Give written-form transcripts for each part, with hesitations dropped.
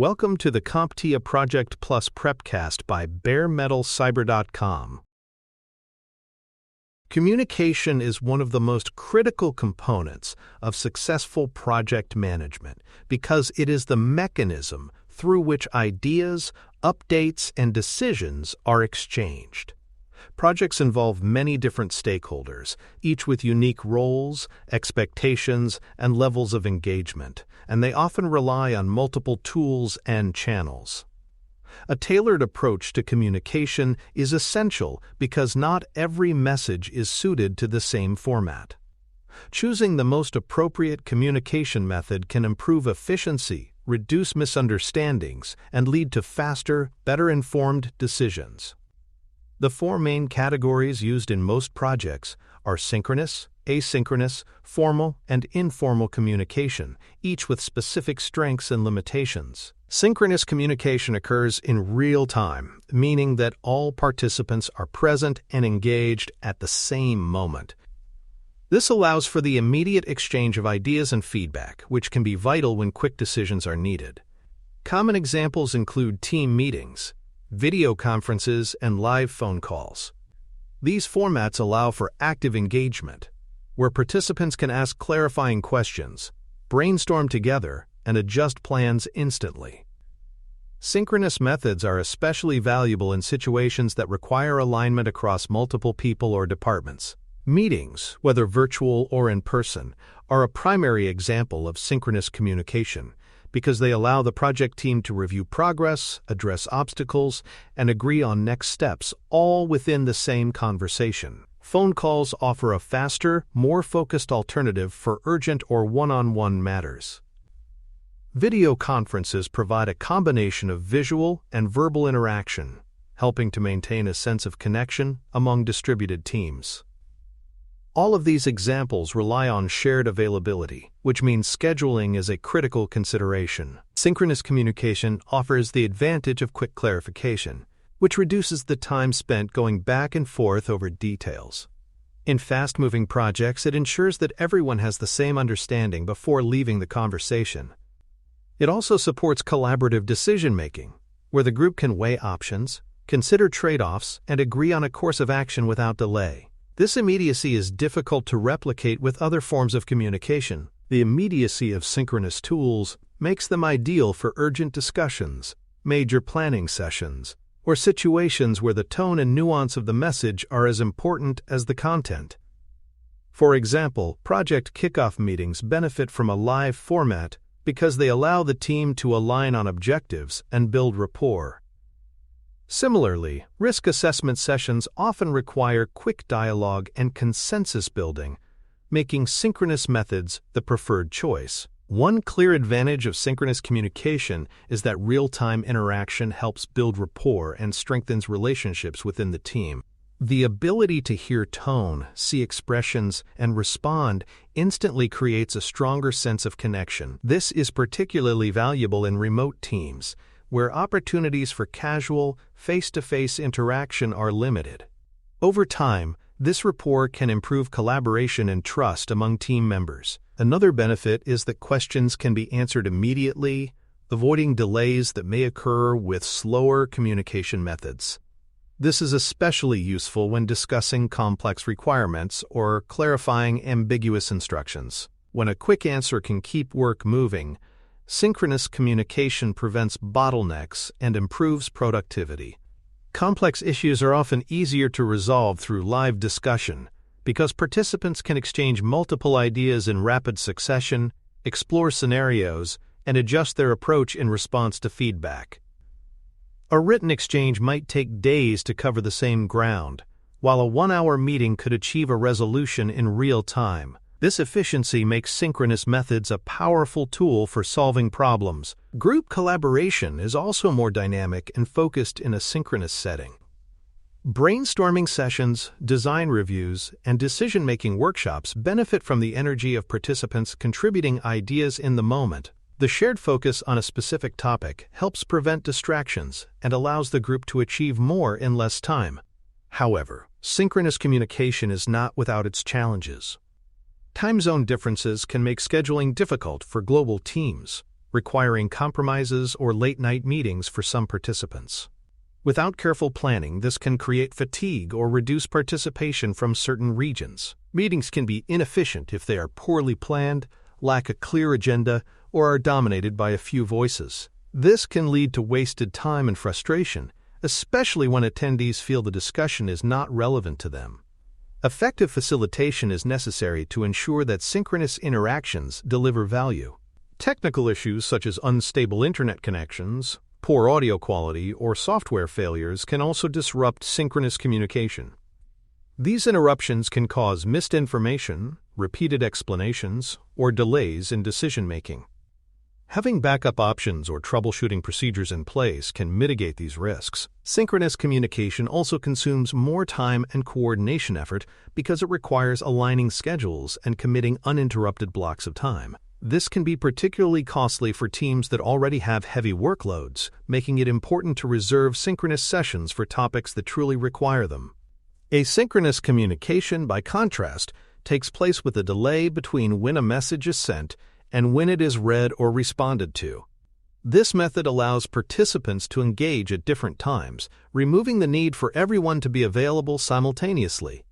Welcome to the CompTIA Project Plus Prepcast by baremetalcyber.com. Communication is one of the most critical components of successful project management because it is the mechanism through which ideas, updates, and decisions are exchanged. Projects involve many different stakeholders, each with unique roles, expectations, and levels of engagement, and they often rely on multiple tools and channels. A tailored approach to communication is essential because not every message is suited to the same format. Choosing the most appropriate communication method can improve efficiency, reduce misunderstandings, and lead to faster, better-informed decisions. The four main categories used in most projects are synchronous, asynchronous, formal, and informal communication, each with specific strengths and limitations. Synchronous communication occurs in real time, meaning that all participants are present and engaged at the same moment. This allows for the immediate exchange of ideas and feedback, which can be vital when quick decisions are needed. Common examples include team meetings, video conferences, and live phone calls. These formats allow for active engagement, where participants can ask clarifying questions, brainstorm together, and adjust plans instantly. Synchronous methods are especially valuable in situations that require alignment across multiple people or departments. Meetings, whether virtual or in person, are a primary example of synchronous communication because they allow the project team to review progress, address obstacles, and agree on next steps, all within the same conversation. Phone calls offer a faster, more focused alternative for urgent or one-on-one matters. Video conferences provide a combination of visual and verbal interaction, helping to maintain a sense of connection among distributed teams. All of these examples rely on shared availability, which means scheduling is a critical consideration. Synchronous communication offers the advantage of quick clarification, which reduces the time spent going back and forth over details. In fast-moving projects, it ensures that everyone has the same understanding before leaving the conversation. It also supports collaborative decision-making, where the group can weigh options, consider trade-offs, and agree on a course of action without delay. This immediacy is difficult to replicate with other forms of communication. The immediacy of synchronous tools makes them ideal for urgent discussions, major planning sessions, or situations where the tone and nuance of the message are as important as the content. For example, project kickoff meetings benefit from a live format because they allow the team to align on objectives and build rapport. Similarly, risk assessment sessions often require quick dialogue and consensus building, making synchronous methods the preferred choice. One clear advantage of synchronous communication is that real-time interaction helps build rapport and strengthens relationships within the team. The ability to hear tone, see expressions, and respond instantly creates a stronger sense of connection. This is particularly valuable in remote teams, where opportunities for casual, face-to-face interaction are limited. Over time, this rapport can improve collaboration and trust among team members. Another benefit is that questions can be answered immediately, avoiding delays that may occur with slower communication methods. This is especially useful when discussing complex requirements or clarifying ambiguous instructions. When a quick answer can keep work moving, synchronous communication prevents bottlenecks and improves productivity. Complex issues are often easier to resolve through live discussion because participants can exchange multiple ideas in rapid succession, explore scenarios, and adjust their approach in response to feedback. A written exchange might take days to cover the same ground, while a one-hour meeting could achieve a resolution in real time. This efficiency makes synchronous methods a powerful tool for solving problems. Group collaboration is also more dynamic and focused in a synchronous setting. Brainstorming sessions, design reviews, and decision-making workshops benefit from the energy of participants contributing ideas in the moment. The shared focus on a specific topic helps prevent distractions and allows the group to achieve more in less time. However, synchronous communication is not without its challenges. Time zone differences can make scheduling difficult for global teams. requiring compromises or late-night meetings for some participants. Without careful planning, this can create fatigue or reduce participation from certain regions. Meetings can be inefficient if they are poorly planned, lack a clear agenda, or are dominated by a few voices. This can lead to wasted time and frustration, especially when attendees feel the discussion is not relevant to them. Effective facilitation is necessary to ensure that synchronous interactions deliver value. Technical issues such as unstable internet connections, poor audio quality, or software failures can also disrupt synchronous communication. These interruptions can cause missed information, repeated explanations, or delays in decision-making. Having backup options or troubleshooting procedures in place can mitigate these risks. Synchronous communication also consumes more time and coordination effort because it requires aligning schedules and committing uninterrupted blocks of time. This can be particularly costly for teams that already have heavy workloads, making it important to reserve synchronous sessions for topics that truly require them. Asynchronous communication, by contrast, takes place with a delay between when a message is sent and when it is read or responded to. This method allows participants to engage at different times, removing the need for everyone to be available simultaneously.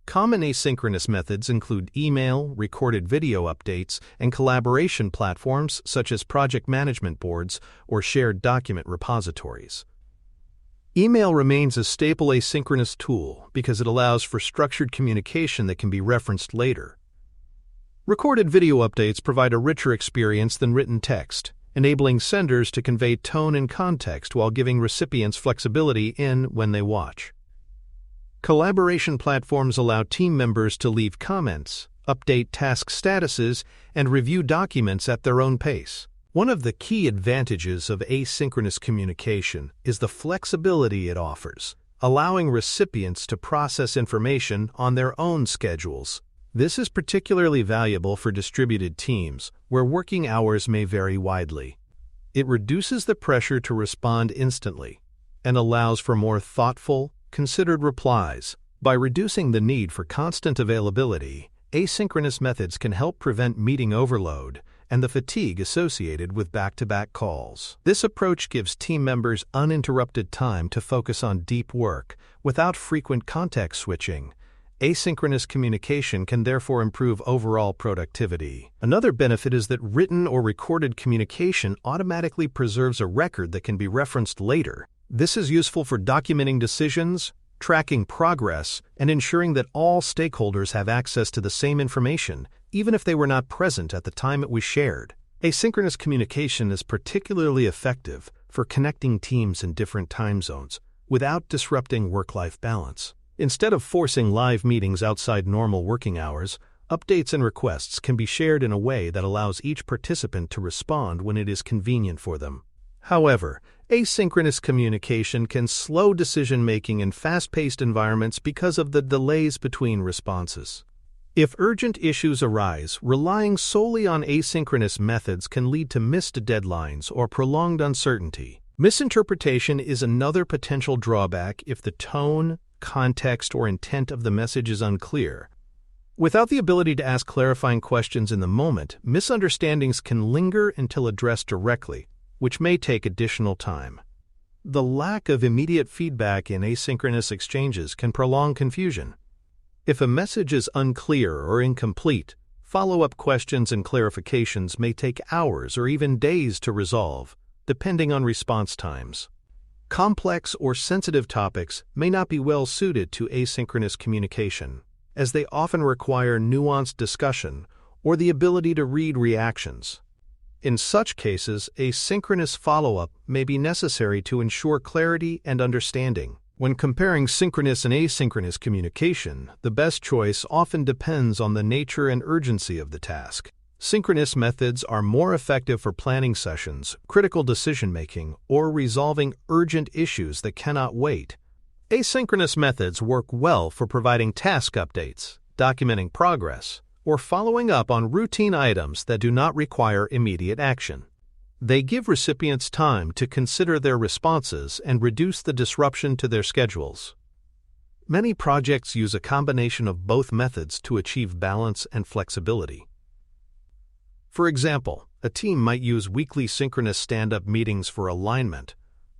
Common asynchronous methods include email, recorded video updates, and collaboration platforms such as project management boards or shared document repositories. Email remains a staple asynchronous tool because it allows for structured communication that can be referenced later. Recorded video updates provide a richer experience than written text, enabling senders to convey tone and context while giving recipients flexibility in when they watch. Collaboration platforms allow team members to leave comments, update task statuses, and review documents at their own pace. One of the key advantages of asynchronous communication is the flexibility it offers, allowing recipients to process information on their own schedules. This is particularly valuable for distributed teams, where working hours may vary widely. It reduces the pressure to respond instantly and allows for more thoughtful, considered replies. By reducing the need for constant availability, asynchronous methods can help prevent meeting overload and the fatigue associated with back-to-back calls. This approach gives team members uninterrupted time to focus on deep work without frequent context switching. Asynchronous communication can therefore improve overall productivity. Another benefit is that written or recorded communication automatically preserves a record that can be referenced later. This is useful for documenting decisions, tracking progress, and ensuring that all stakeholders have access to the same information, even if they were not present at the time it was shared. Asynchronous communication is particularly effective for connecting teams in different time zones without disrupting work-life balance. Instead of forcing live meetings outside normal working hours, updates and requests can be shared in a way that allows each participant to respond when it is convenient for them. However, asynchronous communication can slow decision-making in fast-paced environments because of the delays between responses. If urgent issues arise, relying solely on asynchronous methods can lead to missed deadlines or prolonged uncertainty. Misinterpretation is another potential drawback if the tone, context, or intent of the message is unclear. Without the ability to ask clarifying questions in the moment, misunderstandings can linger until addressed directly, which may take additional time. The lack of immediate feedback in asynchronous exchanges can prolong confusion. If a message is unclear or incomplete, follow-up questions and clarifications may take hours or even days to resolve, depending on response times. Complex or sensitive topics may not be well suited to asynchronous communication, as they often require nuanced discussion or the ability to read reactions. In such cases, a synchronous follow-up may be necessary to ensure clarity and understanding. When comparing synchronous and asynchronous communication, the best choice often depends on the nature and urgency of the task. Synchronous methods are more effective for planning sessions, critical decision-making, or resolving urgent issues that cannot wait. Asynchronous methods work well for providing task updates, documenting progress, or following up on routine items that do not require immediate action. They give recipients time to consider their responses and reduce the disruption to their schedules. Many projects use a combination of both methods to achieve balance and flexibility. For example, A team might use weekly synchronous stand-up meetings for alignment,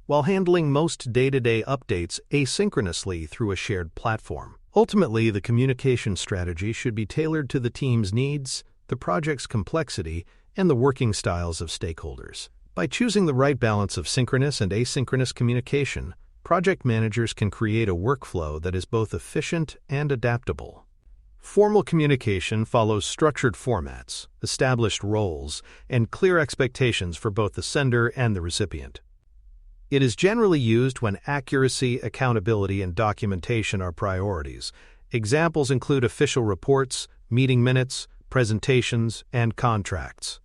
while handling most day-to-day updates asynchronously through a shared platform. Ultimately, the communication strategy should be tailored to the team's needs, the project's complexity, and the working styles of stakeholders. By choosing the right balance of synchronous and asynchronous communication, project managers can create a workflow that is both efficient and adaptable. Formal communication follows structured formats, established roles, and clear expectations for both the sender and the recipient. It is generally used when accuracy, accountability, and documentation are priorities. Examples include official reports, meeting minutes, presentations, and contracts.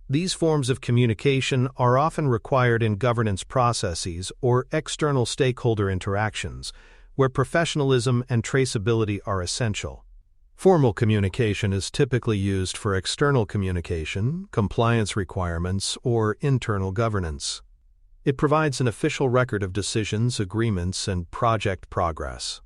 These forms of communication are often required in governance processes or external stakeholder interactions, where professionalism and traceability are essential. Formal communication is typically used for external communication, compliance requirements, or internal governance. It provides an official record of decisions, agreements, and project progress.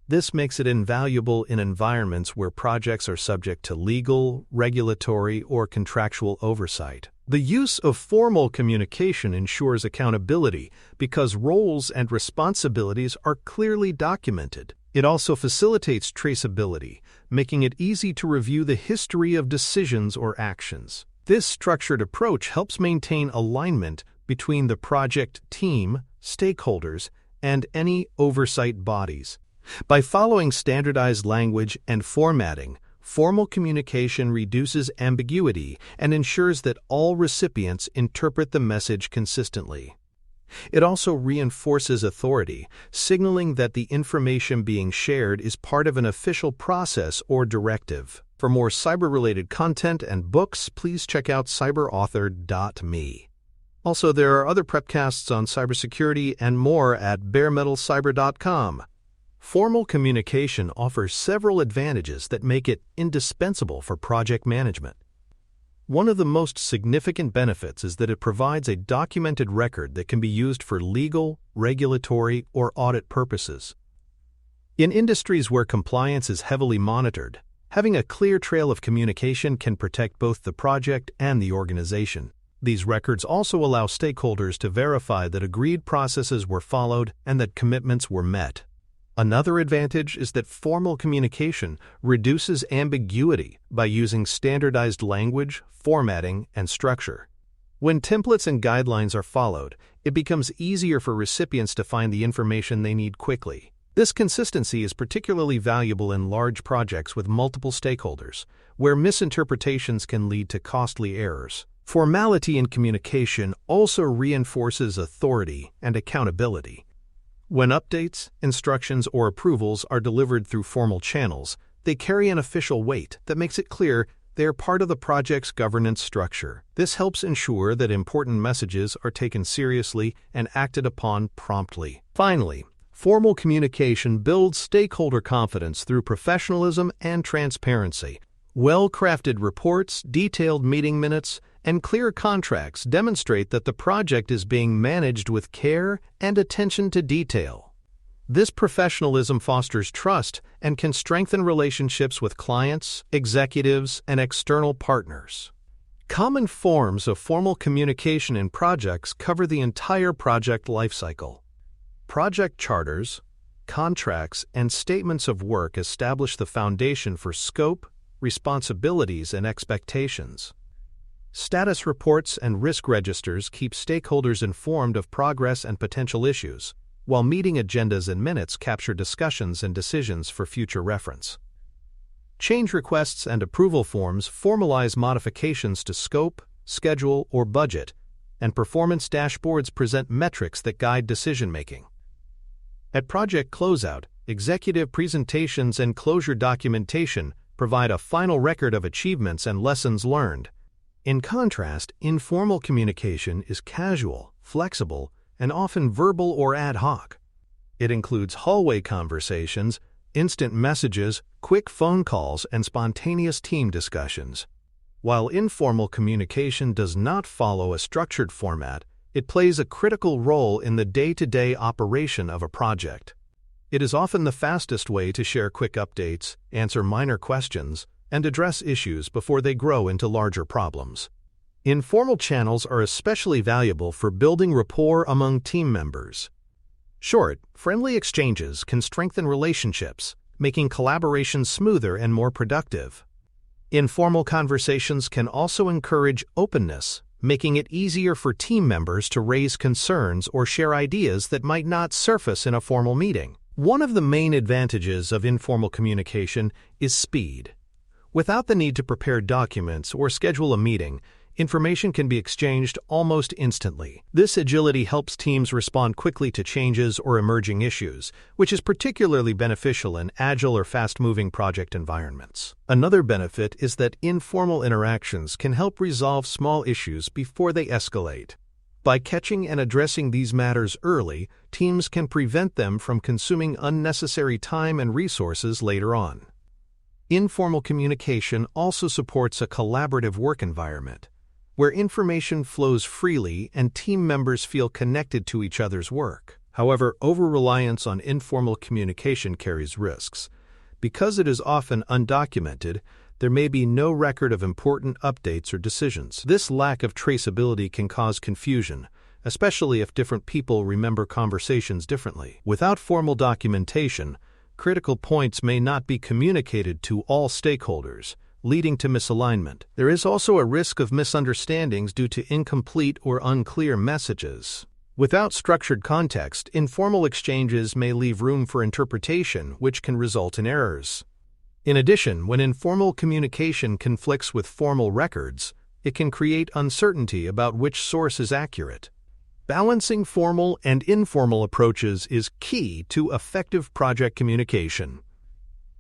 This makes it invaluable in environments where projects are subject to legal, regulatory, or contractual oversight. The use of formal communication ensures accountability because roles and responsibilities are clearly documented. It also facilitates traceability, making it easy to review the history of decisions or actions. This structured approach helps maintain alignment between the project team, stakeholders, and any oversight bodies. By following standardized language and formatting, formal communication reduces ambiguity and ensures that all recipients interpret the message consistently. It also reinforces authority, signaling that the information being shared is part of an official process or directive. For more cyber-related content and books, please check out cyberauthor.me. Also, there are other prepcasts on cybersecurity and more at baremetalcyber.com. Formal communication offers several advantages that make it indispensable for project management. One of the most significant benefits is that it provides a documented record that can be used for legal, regulatory, or audit purposes. In industries where compliance is heavily monitored, having a clear trail of communication can protect both the project and the organization. These records also allow stakeholders to verify that agreed processes were followed and that commitments were met. Another advantage is that formal communication reduces ambiguity by using standardized language, formatting, and structure. When templates and guidelines are followed, it becomes easier for recipients to find the information they need quickly. This consistency is particularly valuable in large projects with multiple stakeholders, where misinterpretations can lead to costly errors. Formality in communication also reinforces authority and accountability. When updates, instructions, or approvals are delivered through formal channels, they carry an official weight that makes it clear they are part of the project's governance structure. This helps ensure that important messages are taken seriously and acted upon promptly. Finally, formal communication builds stakeholder confidence through professionalism and transparency. Well-crafted reports, detailed meeting minutes, and clear contracts demonstrate that the project is being managed with care and attention to detail. This professionalism fosters trust and can strengthen relationships with clients, executives, and external partners. Common forms of formal communication in projects cover the entire project lifecycle. Project charters, contracts, and statements of work establish the foundation for scope, responsibilities, and expectations. Status reports and risk registers keep stakeholders informed of progress and potential issues, while meeting agendas and minutes capture discussions and decisions for future reference. Change requests and approval forms formalize modifications to scope, schedule, or budget, and performance dashboards present metrics that guide decision-making. At project closeout, executive presentations and closure documentation provide a final record of achievements and lessons learned. In contrast, informal communication is casual, flexible, and often verbal or ad hoc. It includes hallway conversations, instant messages, quick phone calls, and spontaneous team discussions. While informal communication does not follow a structured format, it plays a critical role in the day-to-day operation of a project. It is often the fastest way to share quick updates, answer minor questions, and address issues before they grow into larger problems. Informal channels are especially valuable for building rapport among team members. Short, friendly exchanges can strengthen relationships, making collaboration smoother and more productive. Informal conversations can also encourage openness, making it easier for team members to raise concerns or share ideas that might not surface in a formal meeting. One of the main advantages of informal communication is speed. Without the need to prepare documents or schedule a meeting, information can be exchanged almost instantly. This agility helps teams respond quickly to changes or emerging issues, which is particularly beneficial in agile or fast-moving project environments. Another benefit is that informal interactions can help resolve small issues before they escalate. By catching and addressing these matters early, teams can prevent them from consuming unnecessary time and resources later on. Informal communication also supports a collaborative work environment, where information flows freely and team members feel connected to each other's work. However, over-reliance on informal communication carries risks. Because it is often undocumented, there may be no record of important updates or decisions. This lack of traceability can cause confusion, especially if different people remember conversations differently. Without formal documentation, critical points may not be communicated to all stakeholders, leading to misalignment. There is also a risk of misunderstandings due to incomplete or unclear messages. Without structured context, informal exchanges may leave room for interpretation, which can result in errors. In addition, when informal communication conflicts with formal records, it can create uncertainty about which source is accurate. Balancing formal and informal approaches is key to effective project communication.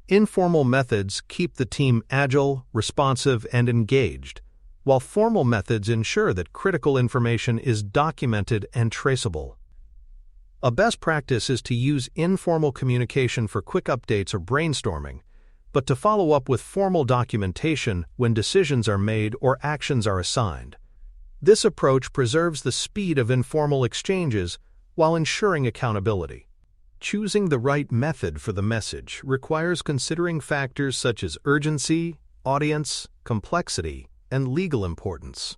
Informal methods keep the team agile, responsive, and engaged, while formal methods ensure that critical information is documented and traceable. A best practice is to use informal communication for quick updates or brainstorming, but to follow up with formal documentation when decisions are made or actions are assigned. This approach preserves the speed of informal exchanges while ensuring accountability. Choosing the right method for the message requires considering factors such as urgency, audience, complexity, and legal importance.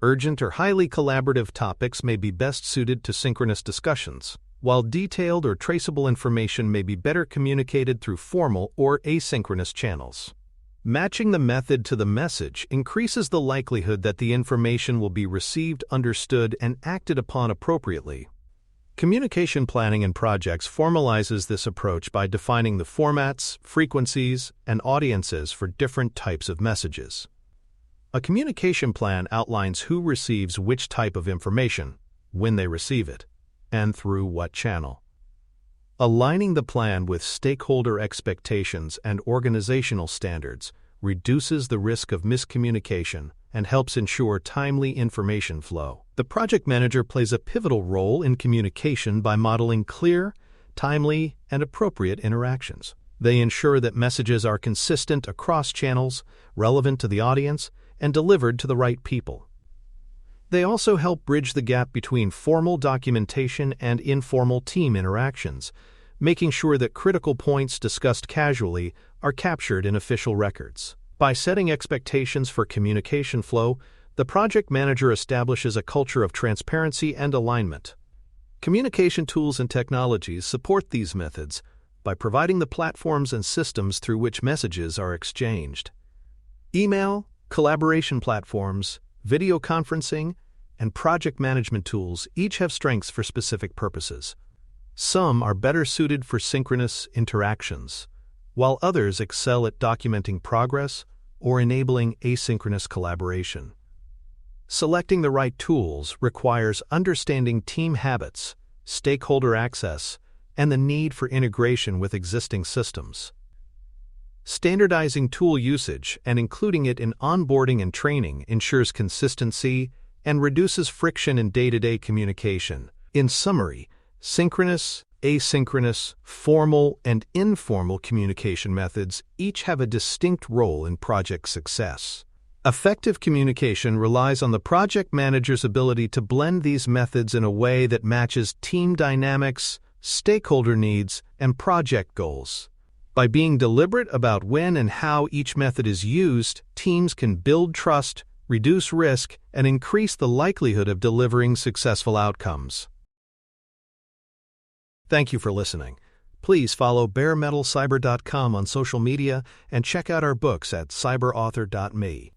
Urgent or highly collaborative topics may be best suited to synchronous discussions, while detailed or traceable information may be better communicated through formal or asynchronous channels. Matching the method to the message increases the likelihood that the information will be received, understood, and acted upon appropriately. Communication planning in projects formalizes this approach by defining the formats, frequencies, and audiences for different types of messages. A communication plan outlines who receives which type of information, when they receive it, and through what channel. Aligning the plan with stakeholder expectations and organizational standards reduces the risk of miscommunication and helps ensure timely information flow. The project manager plays a pivotal role in communication by modeling clear, timely, and appropriate interactions. They ensure that messages are consistent across channels, relevant to the audience, and delivered to the right people. They also help bridge the gap between formal documentation and informal team interactions, making sure that critical points discussed casually are captured in official records. By setting expectations for communication flow, the project manager establishes a culture of transparency and alignment. Communication tools and technologies support these methods by providing the platforms and systems through which messages are exchanged. Email, collaboration platforms, video conferencing, and project management tools each have strengths for specific purposes. Some are better suited for synchronous interactions, while others excel at documenting progress or enabling asynchronous collaboration. Selecting the right tools requires understanding team habits, stakeholder access, and the need for integration with existing systems. Standardizing tool usage and including it in onboarding and training ensures consistency and reduces friction in day-to-day communication. In summary, synchronous, asynchronous, formal, and informal communication methods each have a distinct role in project success. Effective communication relies on the project manager's ability to blend these methods in a way that matches team dynamics, stakeholder needs, and project goals. By being deliberate about when and how each method is used, teams can build trust, reduce risk, and increase the likelihood of delivering successful outcomes. Thank you for listening. Please follow baremetalcyber.com on social media and check out our books at cyberauthor.me.